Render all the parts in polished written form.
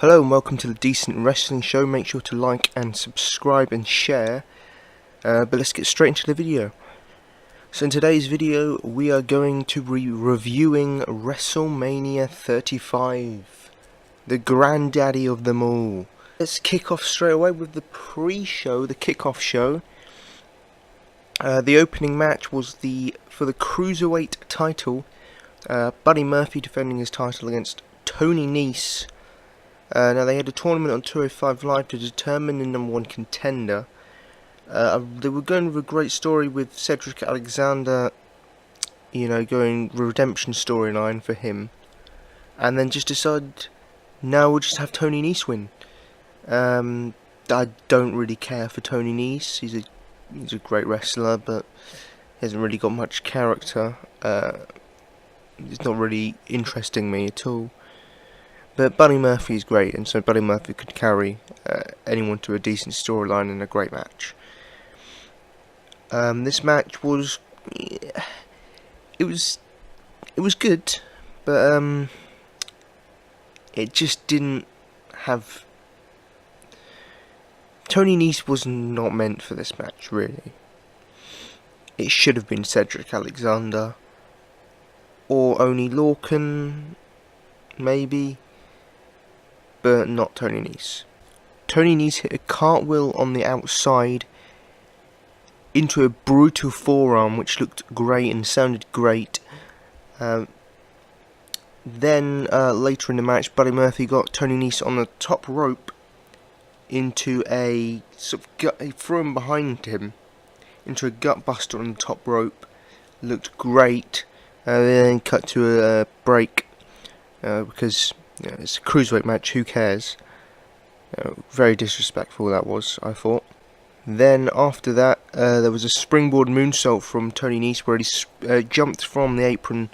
Hello and welcome to the Decent Wrestling Show. Make sure to like and subscribe and share. But let's get straight into the video. So in today's video we are going to be reviewing Wrestlemania 35. The granddaddy of them all. Let's kick off straight away with the pre-show, the kickoff show. The opening match was for the Cruiserweight title. Buddy Murphy defending his title against Tony Nese. Now they had a tournament on 205 Live to determine the #1 contender. They were going with a great story with Cedric Alexander, going redemption storyline for him, and then just decided, now we'll just have Tony Nese win. I don't really care for Tony Nese. He's a great wrestler, but he hasn't really got much character. It's not really interesting me at all. But Buddy Murphy is great, and so Buddy Murphy could carry anyone to a decent storyline and a great match. This match was good, but it just didn't have. Tony Nese was not meant for this match, really. It should have been Cedric Alexander or Oney Lorcan, maybe. But not Tony Nese. Tony Nese hit a cartwheel on the outside into a brutal forearm, which looked great and sounded great. Then later in the match, Buddy Murphy got Tony Nese on the top rope into a sort of gut. He threw him behind him into a gut buster on the top rope. Looked great. Then cut to a break because. It's a cruiserweight match, who cares? Very disrespectful that was, I thought. Then after that, there was a springboard moonsault from Tony Nese where he jumped from the apron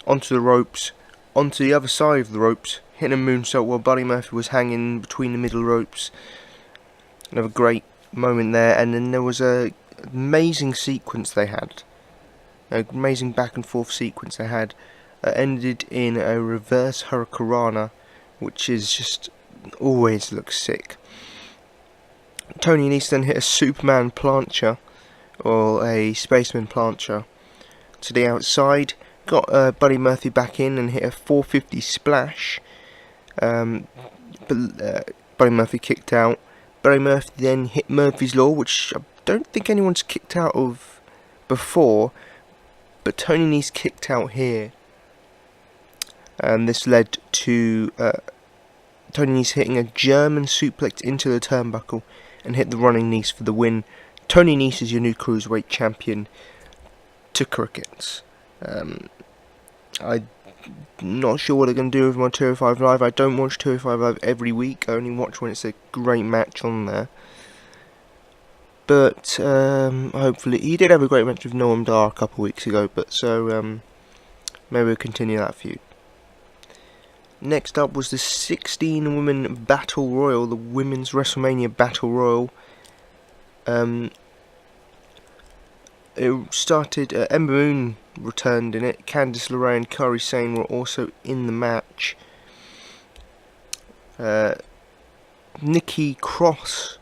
onto the ropes, onto the other side of the ropes, hitting a moonsault while Buddy Murphy was hanging between the middle ropes. Another great moment there, and then there was a amazing sequence they had. An amazing back and forth sequence they had. Ended in a reverse hurricanrana, which is just always looks sick. Tony Nese then hit a Superman plancher, or a Spaceman plancher, to the outside. Got Buddy Murphy back in and hit a 450 splash. But Buddy Murphy kicked out. Buddy Murphy then hit Murphy's Law, which I don't think anyone's kicked out of before, but Tony Nese kicked out here. This led to Tony Nese hitting a German suplex into the turnbuckle and hit the running Nese for the win. Tony Nese is your new Cruiserweight champion to crickets. I'm not sure what they're going to do with my 205 Live. I don't watch 205 Live every week. I only watch when it's a great match on there. But hopefully, he did have a great match with Noam Dar a couple of weeks ago. But so maybe we'll continue that feud. Next up was the 16-woman Battle Royal, the Women's WrestleMania Battle Royal. It started, Ember Moon returned in it, Candice LeRae and Kairi Sane were also in the match. Nikki Cross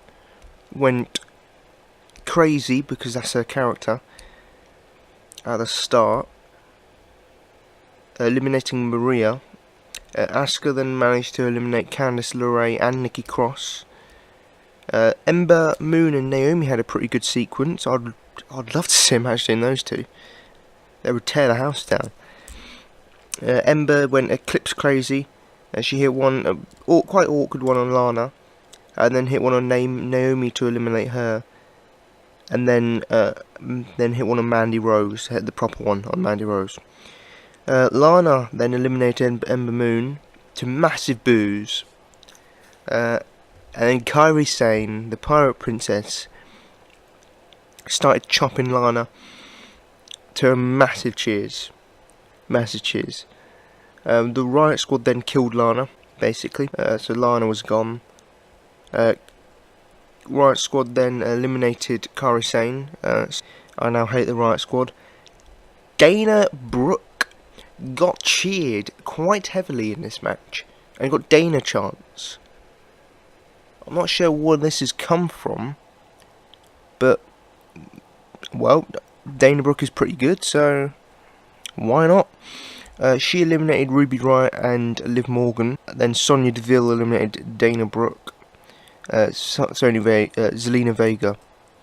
went crazy, because that's her character, at the start, eliminating Maria. Asuka then managed to eliminate Candice LeRae and Nikki Cross. Ember Moon and Naomi had a pretty good sequence. I'd love to see them actually in those two. They would tear the house down. Ember went Eclipse crazy. She hit one quite awkward one on Lana, and then hit one on Naomi to eliminate her, and then hit one on Mandy Rose. Hit the proper one on Mandy Rose. Lana then eliminated Ember Moon to massive boos. And then Kairi Sane, the Pirate Princess, started chopping Lana to a massive cheers. Massive cheers. The Riot Squad then killed Lana, basically. So Lana was gone. Riot Squad then eliminated Kairi Sane. I now hate the Riot Squad. Dana Brooke got cheered quite heavily in this match. and got Dana chance. I'm not sure where this has come from, but, well, Dana Brooke is pretty good, so why not? She eliminated Ruby Riott and Liv Morgan. Then Sonya Deville eliminated Dana Brooke. Zelina Vega.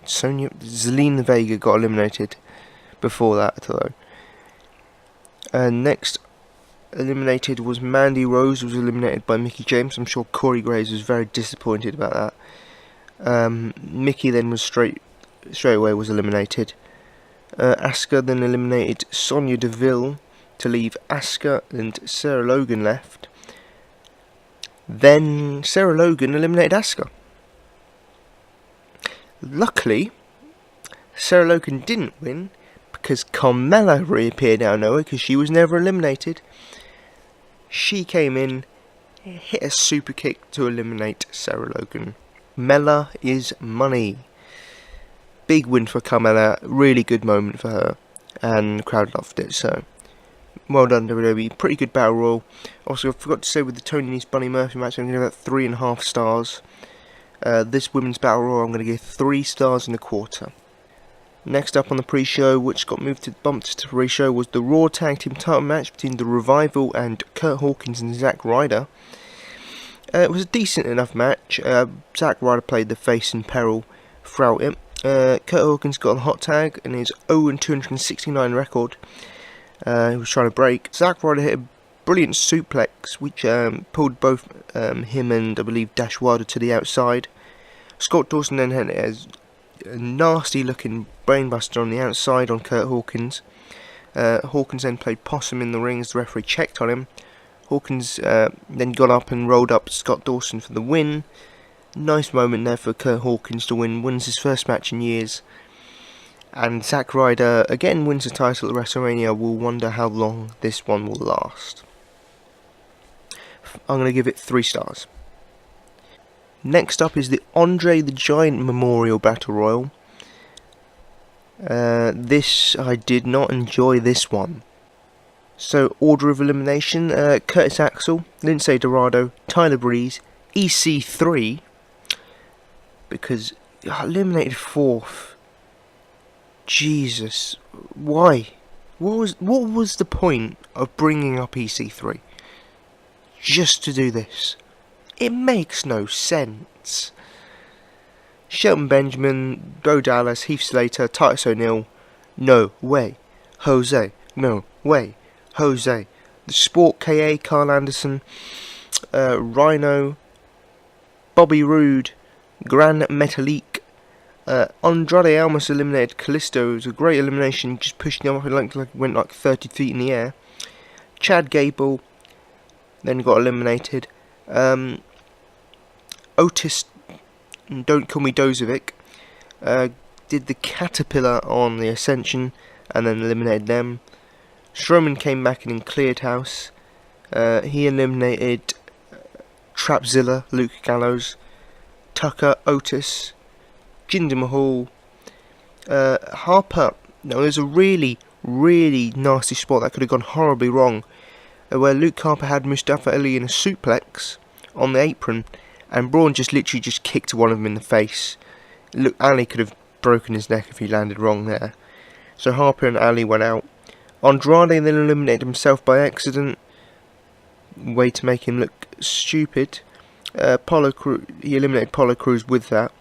Zelina Vega got eliminated before that, though. Next eliminated was Mandy Rose, was eliminated by Mickie James. I'm sure Corey Graves was very disappointed about that. Mickie then was straight away was eliminated. Asuka then eliminated Sonya Deville to leave Asuka, and Sarah Logan left. Then Sarah Logan eliminated Asuka. Luckily, Sarah Logan didn't win because Carmella reappeared out of nowhere because she was never eliminated. She came in, hit a super kick to eliminate Sarah Logan. Mella is money. Big win for Carmella, really good moment for her, and the crowd loved it, so well done WWE. Pretty good battle royal. Also, I forgot to say with the Tony Nese Bunny Murphy match, I'm going to give that 3.5 stars. This women's battle royal, I'm going to give 3 stars and a quarter. Next up on the pre-show, which got bumped to pre-show, was the Raw Tag Team title match between The Revival and Kurt Hawkins and Zack Ryder. It was a decent enough match. Zack Ryder played the face in peril throughout it. Kurt Hawkins got the hot tag and his 0-269 record. He was trying to break. Zack Ryder hit a brilliant suplex, which pulled both him and, I believe, Dash Wilder to the outside. Scott Dawson then hit a nasty looking brainbuster on the outside on Kurt Hawkins. Hawkins then played possum in the ring as the referee checked on him. Hawkins then got up and rolled up Scott Dawson for the win. Nice moment there for Kurt Hawkins to win. Wins his first match in years. And Zack Ryder again wins the title at WrestleMania. We'll wonder how long this one will last. I'm going to give it 3 stars. Next up is the Andre the Giant Memorial Battle Royal. I did not enjoy this one. So, order of elimination, Curtis Axel, Lindsay Dorado, Tyler Breeze, EC3, because eliminated 4th. Jesus, why? What was the point of bringing up EC3? Just to do this? It makes no sense. Shelton Benjamin, Bo Dallas, Heath Slater, Titus O'Neil, no way. Jose, no way. Jose. The Sport KA, Carl Anderson, Rhino, Bobby Roode, Gran Metalik, Andrade Almas eliminated Kalisto. It was a great elimination, just pushing him up. It went like 30 feet in the air. Chad Gable then got eliminated. Otis, Don't Call Me Dozovic, did the Caterpillar on the Ascension and then eliminated them. Strowman came back and cleared house. He eliminated Trapzilla, Luke Gallows, Tucker, Otis, Jinder Mahal, Harper. Now there's a really nasty spot that could have gone horribly wrong, where Luke Harper had Mustafa Ali in a suplex on the apron, and Braun literally kicked one of them in the face. Look, Ali could have broken his neck if he landed wrong there. So Harper and Ali went out. Andrade then eliminated himself by accident. Way to make him look stupid. He eliminated Apollo Crews with that.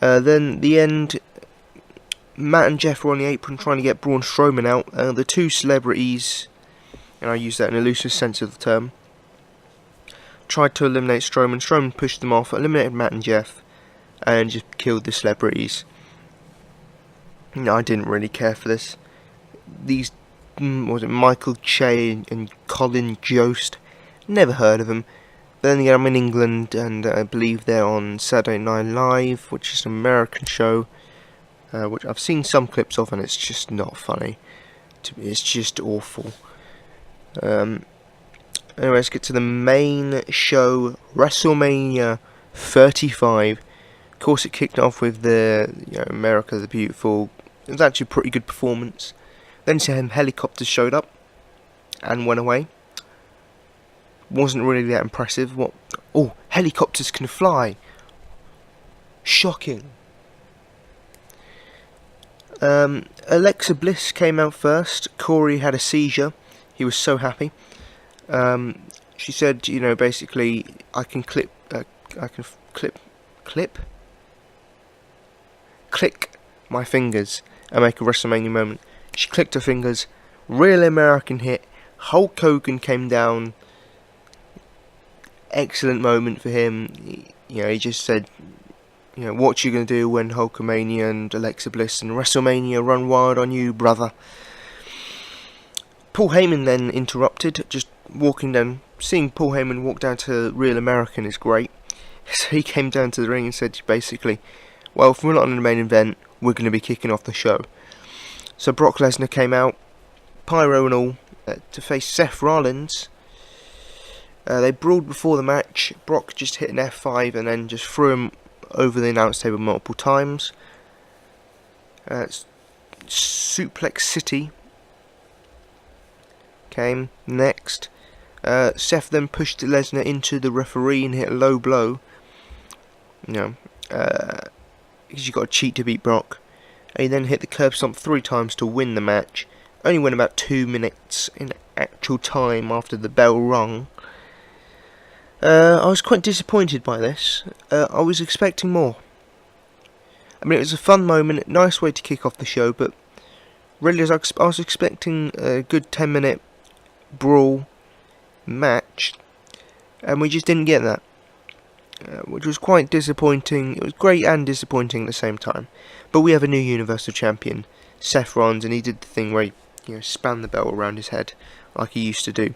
Then the end, Matt and Jeff were on the apron trying to get Braun Strowman out. The two celebrities, and I use that in a looser sense of the term, tried to eliminate Strowman. Strowman pushed them off, eliminated Matt and Jeff, and just killed the celebrities. No, I didn't really care for this. These, Michael Che and Colin Jost, never heard of them. But then again, I'm in England, and I believe they're on Saturday Night Live, which is an American show, which I've seen some clips of, and it's just not funny. It's just awful. Anyway, let's get to the main show, WrestleMania 35. Of course, it kicked off with the America the Beautiful. It was actually a pretty good performance. Then some helicopters showed up and went away. wasn't really that impressive. What? Oh, helicopters can fly. Shocking. Alexa Bliss came out first. Corey had a seizure. He was so happy. She said, you know, basically, I can click my fingers and make a WrestleMania moment. She clicked her fingers. Real American hit. Hulk Hogan came down. Excellent moment for him. You know, he just said, you know, what you gonna do when Hulkamania and Alexa Bliss and WrestleMania run wild on you, brother? Paul Heyman then interrupted, just walking down. Seeing Paul Heyman walk down to Real American is great. So he came down to the ring and said basically, well, if we're not in the main event, we're going to be kicking off the show. So Brock Lesnar came out, pyro and all, to face Seth Rollins. They brawled before the match. Brock just hit an F5 and then just threw him over the announce table multiple times. Suplex City came next. Seth then pushed Lesnar into the referee and hit a low blow. You know, because you got to cheat to beat Brock. He then hit the curb stomp 3 times to win the match. Only went about 2 minutes in actual time after the bell rung. I was quite disappointed by this. I was expecting more. I mean, it was a fun moment, nice way to kick off the show, but really I was expecting a good 10-minute brawl match, and we just didn't get that, which was quite disappointing. It was great and disappointing at the same time. But we have a new Universal Champion, Seth Rollins, and he did the thing where he, you know, span the belt around his head like he used to do.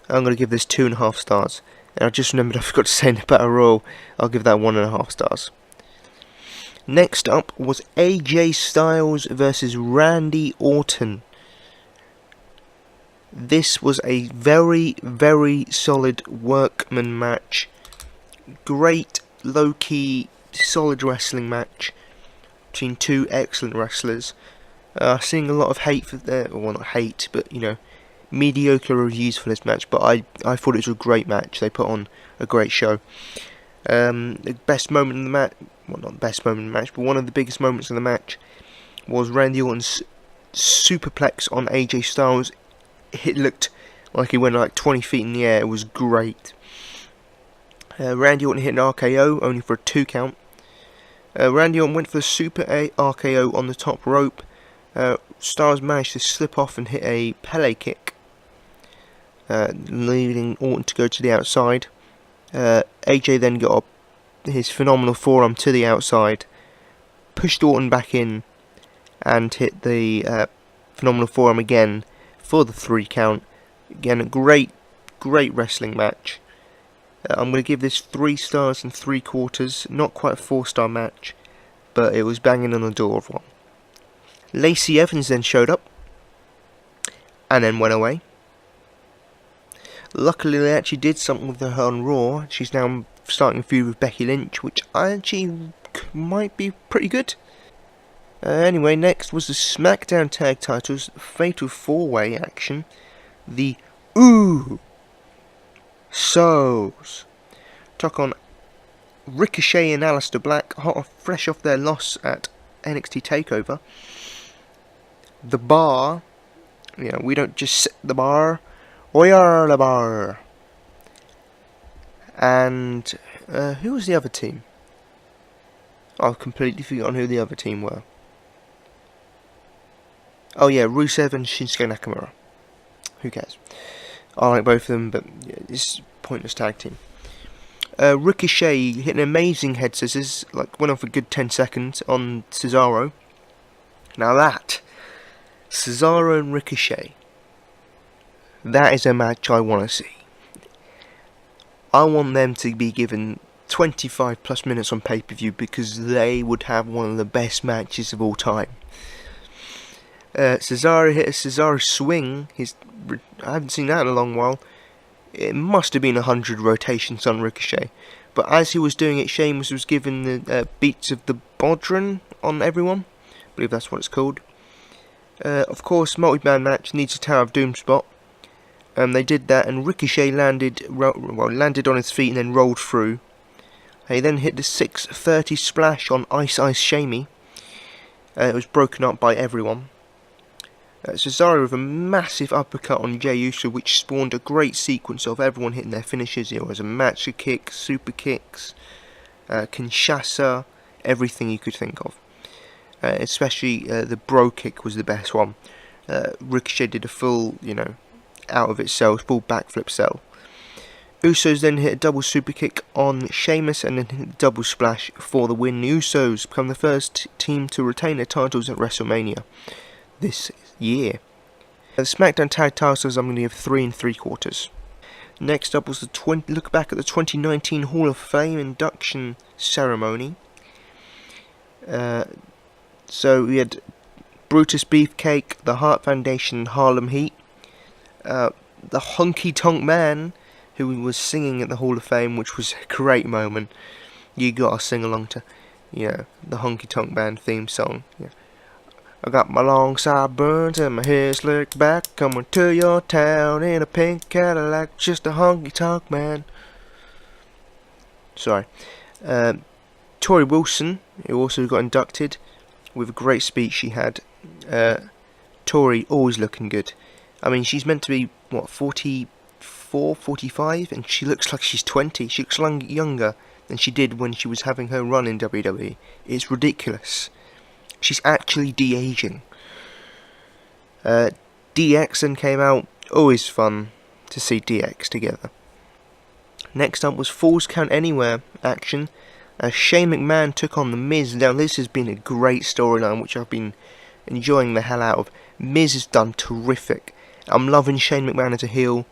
I'm going to give this 2.5 stars. And I just remembered I forgot to say in the Battle Royal, I'll give that 1.5 stars. Next up was AJ Styles versus Randy Orton. This was a very, very solid workman match. Great, low-key, solid wrestling match between 2 excellent wrestlers. Seeing a lot of hate for well, not hate, but, you know, mediocre reviews for this match, but I thought it was a great match. They put on a great show. The best moment in the match, well, not the best moment in the match, but one of the biggest moments in the match was Randy Orton's superplex on AJ Styles. It looked like he went like 20 feet in the air. It was great. Randy Orton hit an RKO, only for a 2 count. Randy Orton went for the super RKO on the top rope. Styles managed to slip off and hit a Pele kick, leaving Orton to go to the outside. AJ then got his phenomenal forearm to the outside, pushed Orton back in, and hit the phenomenal forearm again for the 3 count. Again, a great wrestling match. I'm going to give this 3 stars and 3/4. Not quite a 4-star match, but it was banging on the door of one. Lacey Evans then showed up, and then went away. Luckily, they actually did something with her on Raw. She's now starting a feud with Becky Lynch, which actually might be pretty good. Anyway, next was the SmackDown Tag Titles Fatal 4-Way action. The Usos took on Ricochet and Aleister Black, fresh off their loss at NXT TakeOver. The Bar, you know, we don't just set the bar, we are the bar. And who was the other team? I've completely forgotten who the other team were. Oh yeah, Rusev and Shinsuke Nakamura. Who cares? I like both of them, but yeah, it's a pointless tag team. Ricochet hit an amazing head scissors, like went on for a good 10 seconds on Cesaro. Now that, Cesaro and Ricochet, that is a match I want to see. I want them to be given 25 plus minutes on pay-per-view, because they would have one of the best matches of all time. Cesaro hit a Cesaro swing. I haven't seen that in a long while. It must have been 100 rotations on Ricochet. But as he was doing it, Sheamus was giving the beats of the Bodhrán on everyone. I believe that's what it's called. Of course, multi-man match needs a Tower of Doom spot. They did that, and Ricochet landed on his feet and then rolled through. He then hit the 630 splash on Ice Shamey. It was broken up by everyone. Cesaro with a massive uppercut on Jey Uso, which spawned a great sequence of everyone hitting their finishes. It was a match of kicks, super kicks, Kinshasa, everything you could think of. Especially the bro kick was the best one. Ricochet did a full, out of itself, full backflip cell. Usos then hit a double super kick on Sheamus and then hit a double splash for the win. The Usos become the first team to retain their titles at WrestleMania this year. The SmackDown Tag Titles I'm going to give 3 3/4. Next up was the look back at the 2019 Hall of Fame induction ceremony. So we had Brutus Beefcake, the Hart Foundation, Harlem Heat, the Honky Tonk Man, who was singing at the Hall of Fame, which was a great moment. You gotta sing along to, the Honky Tonk Man theme song. Yeah. I got my long sideburns and my hair slicked back, coming to your town in a pink Cadillac, just a honky tonk man. Sorry. Tori Wilson, who also got inducted, with a great speech she had. Tori, always looking good. I mean, she's meant to be, 44, 45, and she looks like she's 20. She looks younger than she did when she was having her run in WWE. It's ridiculous. She's actually de-aging. DX then came out. Always fun to see DX together. Next up was Falls Count Anywhere action. Shane McMahon took on The Miz. Now this has been a great storyline which I've been enjoying the hell out of. Miz has done terrific. I'm loving Shane McMahon as a heel.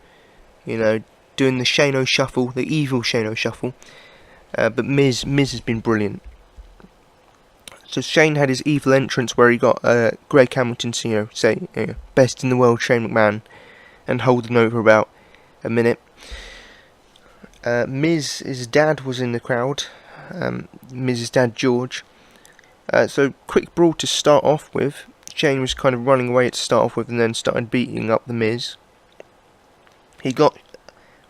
Doing the Shane-O shuffle, the evil Shane-O shuffle. But Miz has been brilliant. So Shane had his evil entrance where he got Greg Hamilton to say best in the world Shane McMahon and hold the note for about a minute. Miz's dad was in the crowd. Miz's dad George. So quick brawl to start off with. Shane was kind of running away to start off with and then started beating up the Miz. He got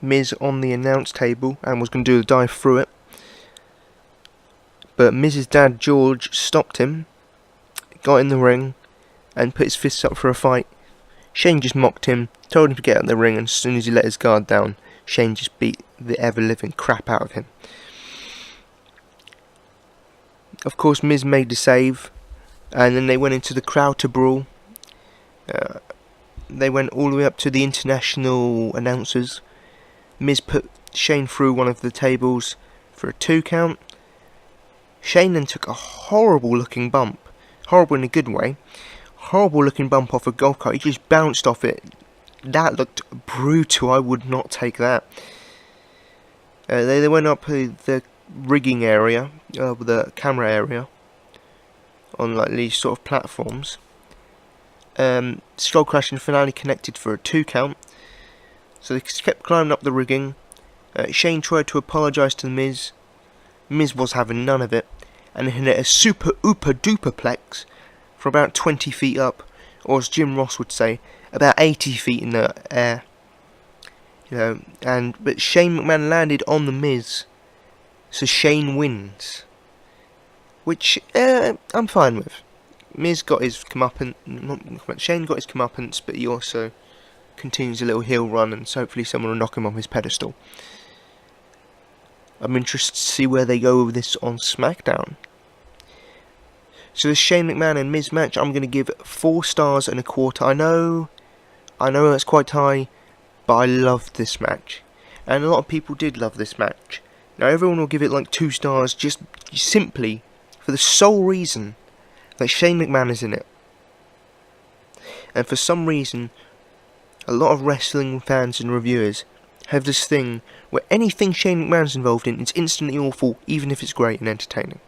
Miz on the announce table and was going to do a dive through it. But Miz's dad George stopped him, got in the ring, and put his fists up for a fight. Shane just mocked him, told him to get out of the ring, and as soon as he let his guard down, Shane just beat the ever-living crap out of him. Of course, Miz made the save, and then they went into the crowd to brawl. They went all the way up to the international announcers. Miz put Shane through one of the tables for a 2 count. Shane then took a horrible looking bump. Horrible in a good way. Horrible looking bump off a golf cart. He just bounced off it. That looked brutal. I would not take that. They went up the rigging area, the camera area, on these sort of platforms. Skull Crash and finally connected for a 2 count. So they kept climbing up the rigging. Shane tried to apologise to the Miz. Miz was having none of it, and hit a super ooper duperplex for about 20 feet up, or as Jim Ross would say, about 80 feet in the air. But Shane McMahon landed on the Miz, so Shane wins, which I'm fine with. Miz got his comeuppance, Shane got his comeuppance, but he also continues a little heel run, and so hopefully someone will knock him off his pedestal. I'm interested to see where they go with this on SmackDown. So the Shane McMahon and Miz match, I'm going to give 4 stars and a quarter. I know that's quite high, but I loved this match. And a lot of people did love this match. Now everyone will give it 2 stars just simply for the sole reason that Shane McMahon is in it. And for some reason, a lot of wrestling fans and reviewers have this thing where anything Shane McMahon's involved in is instantly awful, even if it's great and entertaining,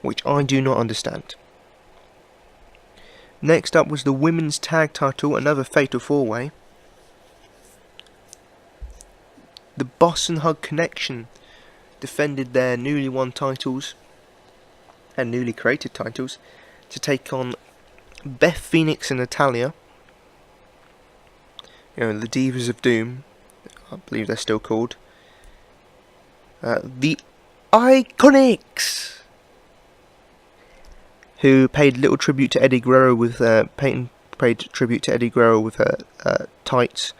which I do not understand. Next up was the women's tag title, another fatal 4-way. The Boss and Hug Connection defended their newly won titles and newly created titles to take on Beth Phoenix and Natalya the Divas of Doom, I believe they're still called. The Iconics, who paid little tribute to Eddie Guerrero with Peyton paid tribute to Eddie Guerrero with her tights,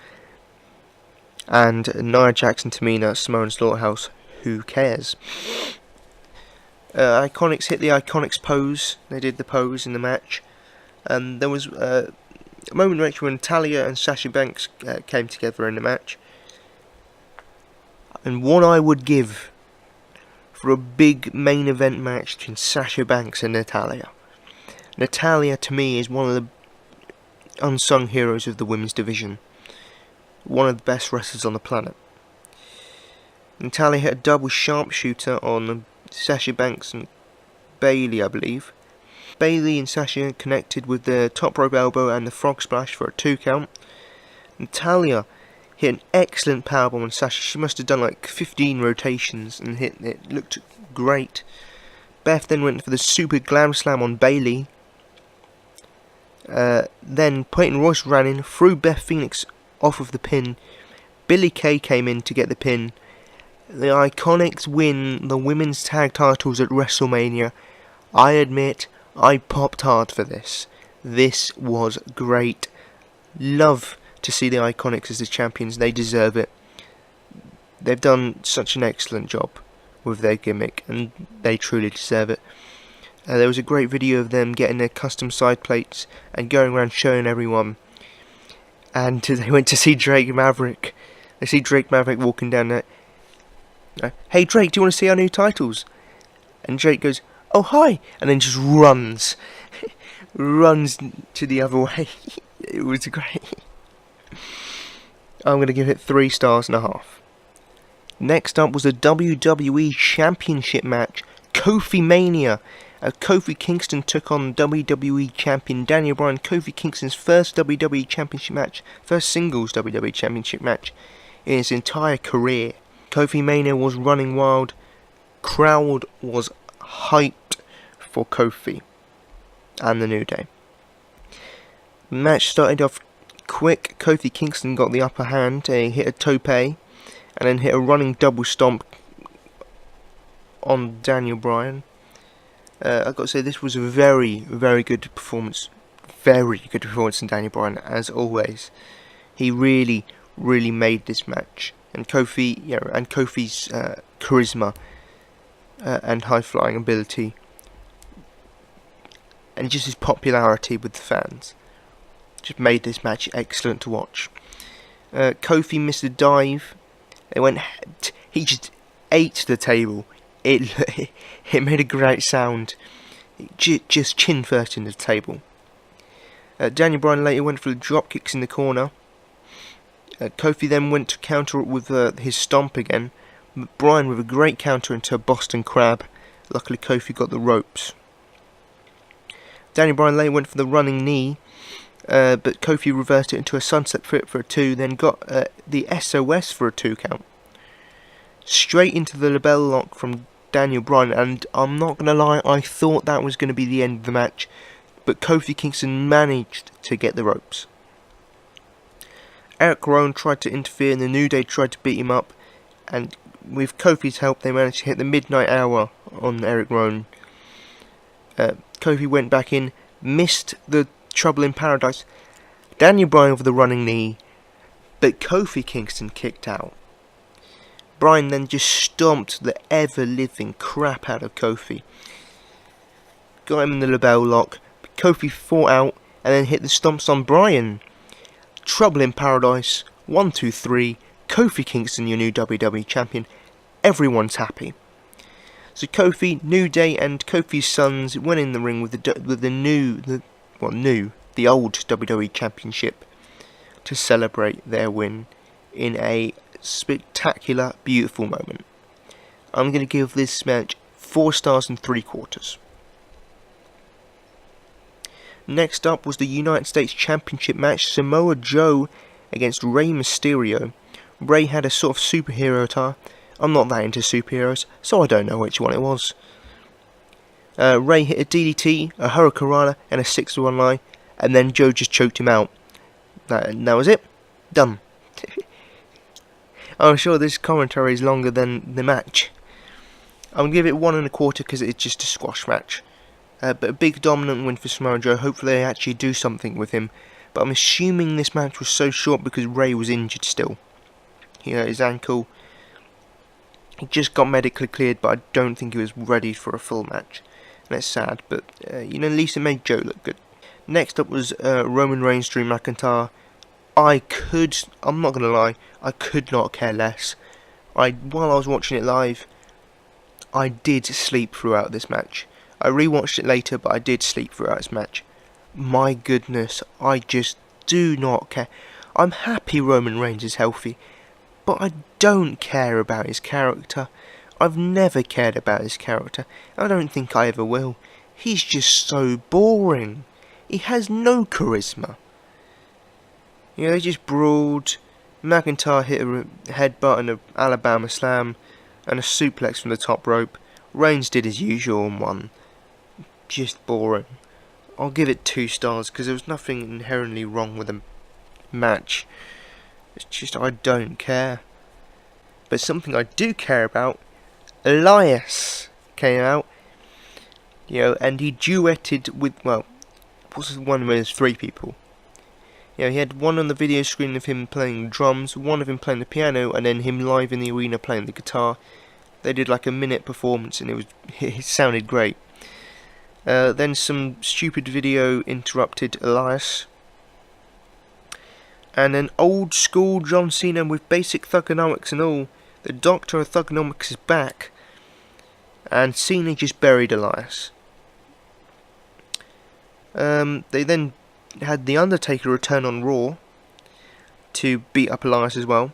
and Nia Jax and Tamina, Samoa and Slaughterhouse. Who cares? Iconics hit the Iconics pose. They did the pose in the match. There was a moment actually when Natalya and Sasha Banks came together in the match. And what I would give for a big main event match between Sasha Banks and Natalya. Natalya, to me, is one of the unsung heroes of the women's division. One of the best wrestlers on the planet. Natalya hit a double sharpshooter on Sasha Banks and Bayley, I believe. Bayley and Sasha connected with the top rope elbow and the frog splash for a 2 count. Natalya hit an excellent powerbomb on Sasha. She must have done like 15 rotations and it looked great. Beth then went for the super glam slam on Bayley. Then Peyton Royce ran in, threw Beth Phoenix off of the pin. Billie Kay came in to get the pin. The Iconics win the women's tag titles at WrestleMania. I admit, I popped hard for this. This was great. Love to see the Iconics as the champions. They deserve it. They've done such an excellent job with their gimmick, and they truly deserve it. There was a great video of them getting their custom side plates and going around showing everyone. And they went to see Drake Maverick. They see Drake Maverick walking down there. Hey Drake, do you want to see our new titles? And Drake goes, oh hi, and then just runs. Runs to the other way. It was great. I'm going to give it 3.5 stars. Next up was the WWE Championship match, Kofi Mania. Kofi Kingston took on WWE Champion Daniel Bryan. Kofi Kingston's first WWE Championship match, first singles WWE Championship match in his entire career. Kofi Mania was running wild. Crowd was hyped for Kofi and the New Day. The match started off quick. Kofi Kingston got the upper hand. He hit a tope and then hit a running double stomp on Daniel Bryan. I've got to say, this was a very, very good performance. Very good performance from Daniel Bryan, as always. He really, really made this match. And Kofi, and Kofi's charisma and high-flying ability, and just his popularity with the fans, just made this match excellent to watch. Kofi missed a dive. He just ate the table. It made a great sound. Just chin first into the table. Daniel Bryan later went for the drop kicks in the corner. Kofi then went to counter it with his stomp again. Bryan with a great counter into a Boston Crab. Luckily Kofi got the ropes. Daniel Bryan later went for the running knee, but Kofi reversed it into a sunset flip for a 2, then got the SOS for a 2 count. Straight into the label lock from Daniel Bryan, and I'm not going to lie, I thought that was going to be the end of the match, but Kofi Kingston managed to get the ropes. Eric Rowan tried to interfere and the New Day tried to beat him up, and with Kofi's help they managed to hit the midnight hour on Eric Rowan. Kofi went back in, missed the Trouble in Paradise. Daniel Bryan with the running knee, but Kofi Kingston kicked out. Bryan then just stomped the ever-living crap out of Kofi. Got him in the label lock. Kofi fought out and then hit the stomps on Bryan. Trouble in Paradise. 1, 2, 3. Kofi Kingston, your new WWE Champion. Everyone's happy. So Kofi, New Day, and Kofi's sons went in the ring with the old WWE Championship to celebrate their win in a spectacular, beautiful moment. I'm going to give this match 4 stars and 3/4. Next up was the United States Championship match, Samoa Joe against Rey Mysterio. Rey had a sort of superhero attire. I'm not that into superheroes, so I don't know which one it was. Rey hit a DDT, a Hurricanrana, and a 6-1 line, and then Joe just choked him out. That was it. Done. I'm sure this commentary is longer than the match. I'm going to give it 1.25 because it's just a squash match. But a big dominant win for Samoa Joe. Hopefully they actually do something with him. But I'm assuming this match was so short because Ray was injured still. You know, his ankle. He just got medically cleared, but I don't think he was ready for a full match. And it's sad, but you know, at least it made Joe look good. Next up was Roman Reigns, Drew McIntyre. I'm not going to lie, I could not care less. While I was watching it live, I did sleep throughout this match. I rewatched it later, but I did sleep throughout this match. My goodness, I just do not care. I'm happy Roman Reigns is healthy, but I don't care about his character. I've never cared about his character. I don't think I ever will. He's just so boring. He has no charisma. You know, they just brawled. McIntyre hit a headbutt and an Alabama slam and a suplex from the top rope. Reigns did his usual and won. Just boring. I'll give it 2 stars because there was nothing inherently wrong with the match. It's just I don't care. But something I do care about, Elias came out, you know, and he duetted with, well, what's one of those 3 people? You know, he had one on the video screen of him playing drums, one of him playing the piano, and then him live in the arena playing the guitar. They did like a minute performance, and it sounded great. Then some stupid video interrupted Elias. And then old school John Cena with basic thugonomics and all. The Doctor of Thugonomics is back. And Cena just buried Elias. They then had The Undertaker return on Raw to beat up Elias as well.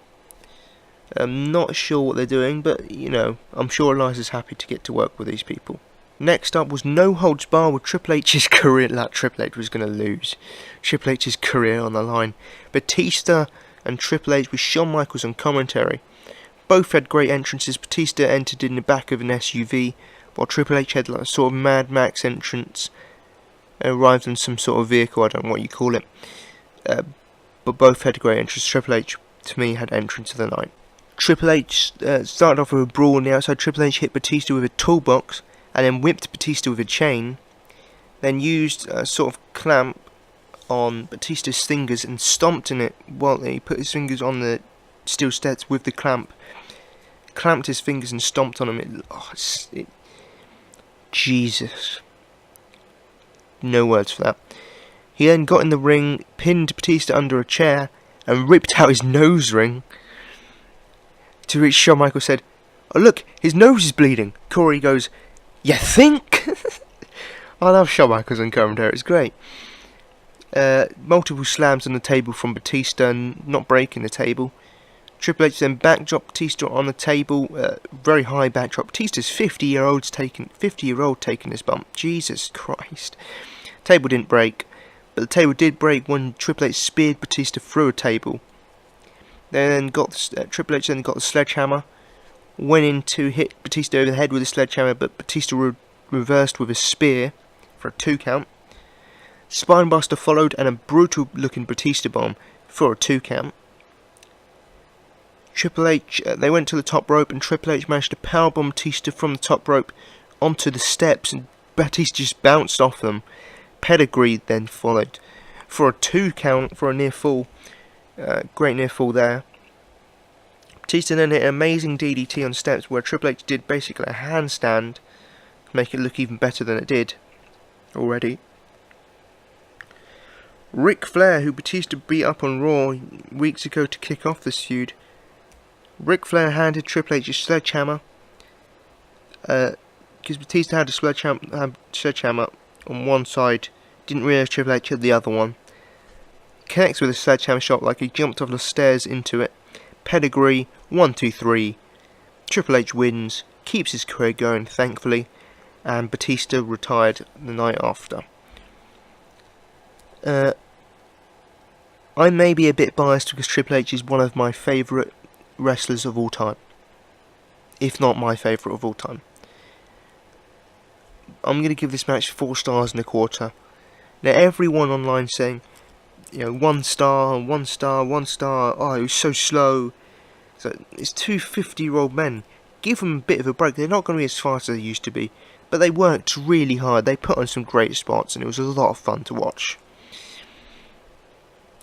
I'm not sure what they're doing, but you know, I'm sure Elias is happy to get to work with these people. Next up was No Holds Bar with Triple H's career. Like Triple H was going to lose. Triple H's career on the line. Batista and Triple H with Shawn Michaels on commentary. Both had great entrances. Batista entered in the back of an SUV, while Triple H had like a sort of Mad Max entrance. Arrived in some sort of vehicle, I don't know what you call it. But both had great entrance. Triple H, to me, had entrance of the night. Triple H started off with a brawl on the outside. Triple H hit Batista with a toolbox, and then whipped Batista with a chain. Then used a sort of clamp on Batista's fingers and stomped in it while he put his fingers on the steel steps with the clamp. Clamped his fingers and stomped on them. Jesus. No words for that. He then got in the ring, pinned Batista under a chair, and ripped out his nose ring. To which Shawn Michaels said, "Oh look, his nose is bleeding." Corey goes, "You think?" I love Shawn Michaels on commentary, it's great. Multiple slams on the table from Batista and not breaking the table. Triple H then backdrop Batista on the table, very high backdrop. Batista's 50-year-old taking this bump. Jesus Christ. Table didn't break, but the table did break when Triple H speared Batista through a table. Triple H then got the sledgehammer, went in to hit Batista over the head with a sledgehammer, but Batista reversed with a spear for a 2 count. Spinebuster followed and a brutal looking Batista bomb for a 2 count. Triple H, they went to the top rope and Triple H managed to powerbomb Batista from the top rope onto the steps and Batista just bounced off them. Pedigree then followed for a 2 count for a near fall. Great near fall there. Batista then hit an amazing DDT on steps where Triple H did basically a handstand to make it look even better than it did already. Ric Flair, who Batista beat up on Raw weeks ago to kick off this feud. Ric Flair handed Triple H a sledgehammer. Because Batista had a sledgehammer on one side. Didn't realise Triple H had the other one. Connects with a sledgehammer shot like he jumped off the stairs into it. Pedigree, 1, 2, 3. Triple H wins. Keeps his career going, thankfully. And Batista retired the night after. I may be a bit biased because Triple H is one of my favourite wrestlers of all time, if not my favourite of all time. I'm going to give this match 4 stars and a quarter. Now everyone online saying you know, 1 star, 1 star, 1 star. Oh, it was so slow. So it's two 50-year-old men. Give them a bit of a break. They're not going to be as fast as they used to be, but they worked really hard. They put on some great spots, and it was a lot of fun to watch.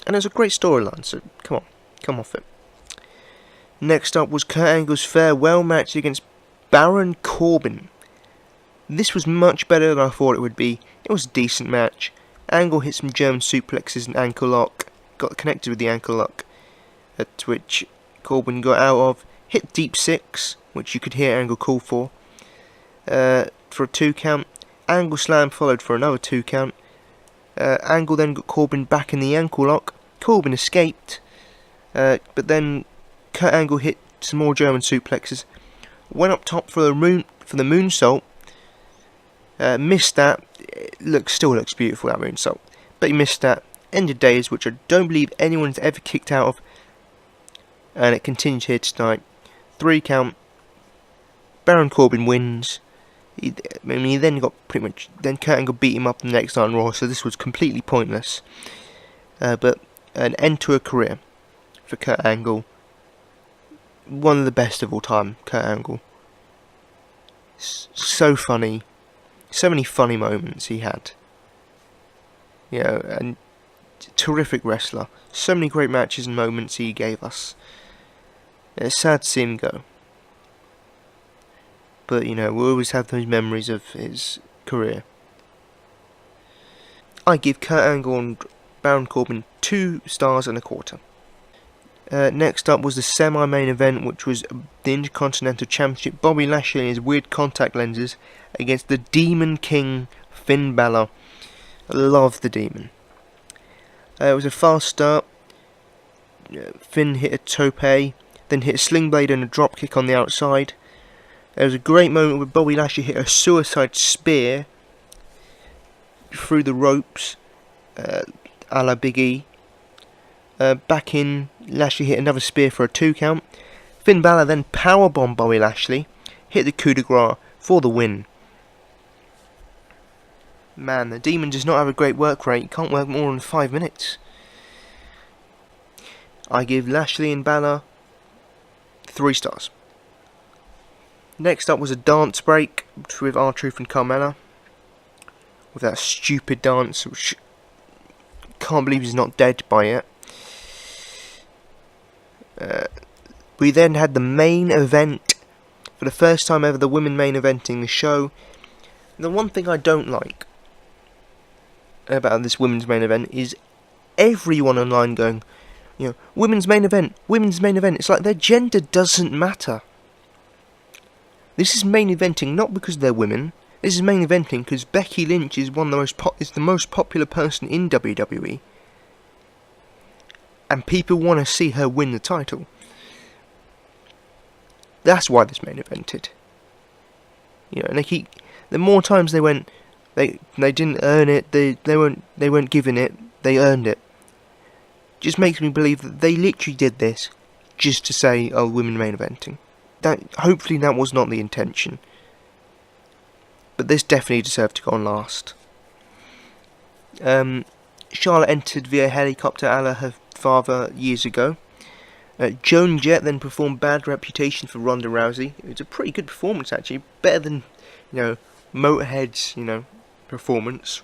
And it was a great storyline. So come off it. Next up was Kurt Angle's farewell match against Baron Corbin. This was much better than I thought it would be. It was a decent match. Angle hit some German suplexes and ankle lock. Got connected with the ankle lock, at which Corbin got out of. Hit deep 6, which you could hear Angle call for a 2 count. Angle slam followed for another 2 count. Angle then got Corbin back in the ankle lock. Corbin escaped, but then Kurt Angle hit some more German suplexes. Went up top for the moonsault. Missed that. It still looks beautiful, that moonsault, but he missed that. Ended days, which I don't believe anyone's ever kicked out of, and it continued here tonight. 3 count. Baron Corbin wins. He then got then Kurt Angle beat him up the next night on Raw, so this was completely pointless. But an end to a career for Kurt Angle. One of the best of all time, Kurt Angle. So funny. So many funny moments he had. You know, and terrific wrestler. So many great matches and moments he gave us. It's sad to see him go. But, you know, we'll always have those memories of his career. I give Kurt Angle and Baron Corbin 2 stars and a quarter. Next up was the semi-main event, which was the Intercontinental Championship. Bobby Lashley and his weird contact lenses against the Demon King, Finn Balor. I love the Demon. It was a fast start. Finn hit a tope, then hit a sling blade and a drop kick on the outside. There was a great moment where Bobby Lashley hit a suicide spear through the ropes, a la Big E. Back in, Lashley hit another spear for a 2 count. Finn Balor then powerbombed Bobby Lashley, hit the coup de grace for the win. Man, the Demon does not have a great work rate. He can't work more than 5 minutes. I give Lashley and Balor 3 stars. Next up was a dance break with R-Truth and Carmella. With that stupid dance, which can't believe he's not dead by it. We then had the main event. For the first time ever, the women main eventing the show. The one thing I don't like about this women's main event is everyone online going, you know, women's main event, women's main event. It's like their gender doesn't matter. This is main eventing not because they're women. This is main eventing because Becky Lynch is the most popular person in WWE, and people want to see her win the title. That's why this main evented. You know, and the more times they went, they didn't earn it. They weren't given it. They earned it. Just makes me believe that they literally did this just to say, "Oh, women main eventing." Hopefully that was not the intention. But this definitely deserved to go on last. Charlotte entered via helicopter a la her father years ago. Joan Jett then performed Bad Reputation for Ronda Rousey. It was a pretty good performance, actually. Better than, you know, Motorhead's, you know, performance.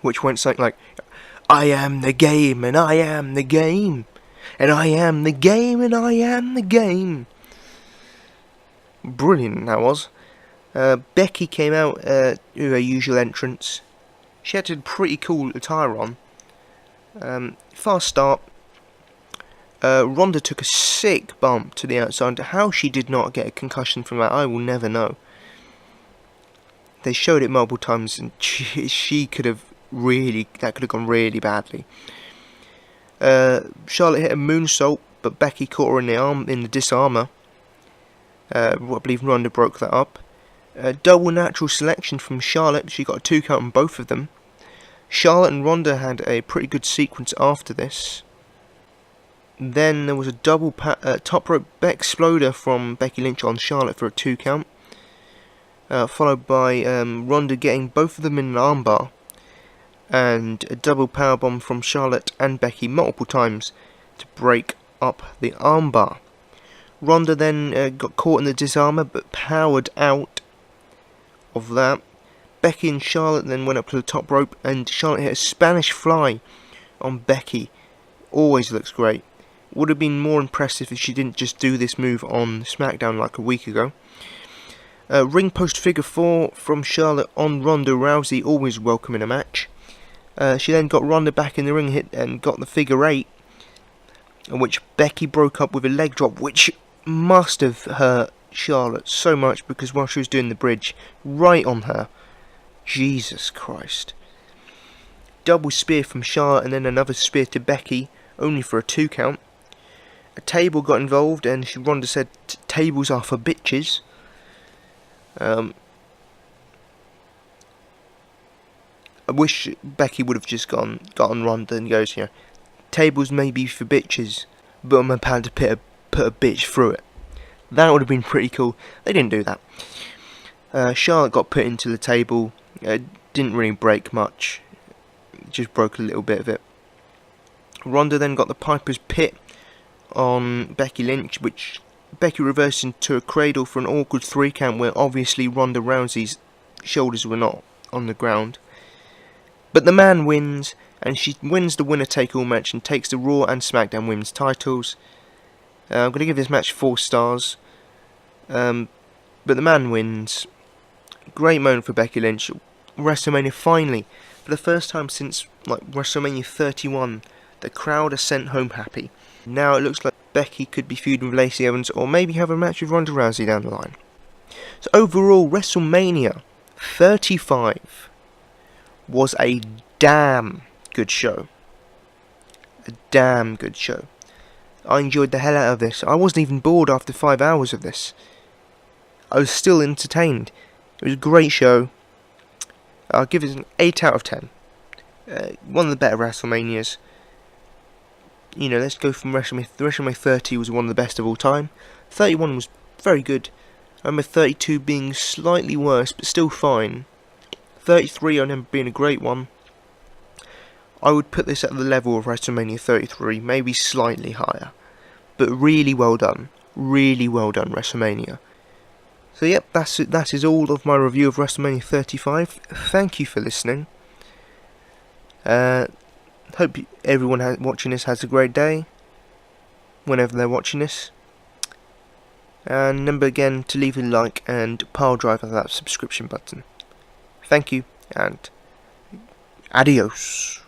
Which went something like, "I am the game, and I am the game. And I am the game, and I am the game." Brilliant that was. Becky came out with her usual entrance. She had a pretty cool attire on. Fast start. Ronda took a sick bump to the outside. How she did not get a concussion from that, I will never know. They showed it multiple times, and she could have gone really badly. Charlotte hit a moonsault, but Becky caught her in the arm in the disarmer. I believe Ronda broke that up. Double natural selection from Charlotte. She got a 2 count on both of them. Charlotte and Ronda had a pretty good sequence after this. Then there was a double top rope exploder from Becky Lynch on Charlotte for a 2 count. Followed by Ronda getting both of them in an armbar. and a double powerbomb from Charlotte and Becky multiple times to break up the armbar. Ronda then got caught in the disarmer but powered out of that. Becky and Charlotte then went up to the top rope, and Charlotte hit a Spanish fly on Becky. Always looks great. Would have been more impressive if she didn't just do this move on SmackDown like a week ago. Ring post figure 4 from Charlotte on Ronda Rousey, always welcome in a match. She then got Ronda back in the ring hit and got the figure 8, in which Becky broke up with a leg drop, which must have hurt Charlotte so much, because while she was doing the bridge, right on her. Jesus Christ. Double spear from Charlotte and then another spear to Becky, only for a 2 count. A table got involved and Ronda said tables are for bitches. I wish Becky would have just got on Ronda and goes, tables may be for bitches, but I'm about to put a bitch through it. That would have been pretty cool. They didn't do that. Charlotte got put into the table. Didn't really break much. Just broke a little bit of it. Ronda then got the Piper's Pit on Becky Lynch, which Becky reversed into a cradle for an awkward 3 count where obviously Ronda Rousey's shoulders were not on the ground. But the man wins, and she wins the winner-take-all match and takes the Raw and SmackDown Women's titles. I'm going to give this match 4 stars. But the man wins. Great moment for Becky Lynch. WrestleMania finally, for the first time since WrestleMania 31, the crowd are sent home happy. Now it looks like Becky could be feuding with Lacey Evans, or maybe have a match with Ronda Rousey down the line. So overall, WrestleMania 35 was a damn good show. A damn good show. I enjoyed the hell out of this. I wasn't even bored after 5 hours of this. I was still entertained. It was a great show. I'll give it an 8 out of 10. One of the better WrestleManias. Let's go from WrestleMania 30 was one of the best of all time. 31 was very good. I remember 32 being slightly worse, but still fine. 33 I remember being a great one. I would put this at the level of WrestleMania 33, maybe slightly higher. But really well done. Really well done, WrestleMania. So yep, that is all of my review of WrestleMania 35. Thank you for listening. Hope everyone watching this has a great day, whenever they're watching this. And remember again to leave a like and pile drive that subscription button. Thank you, and adios.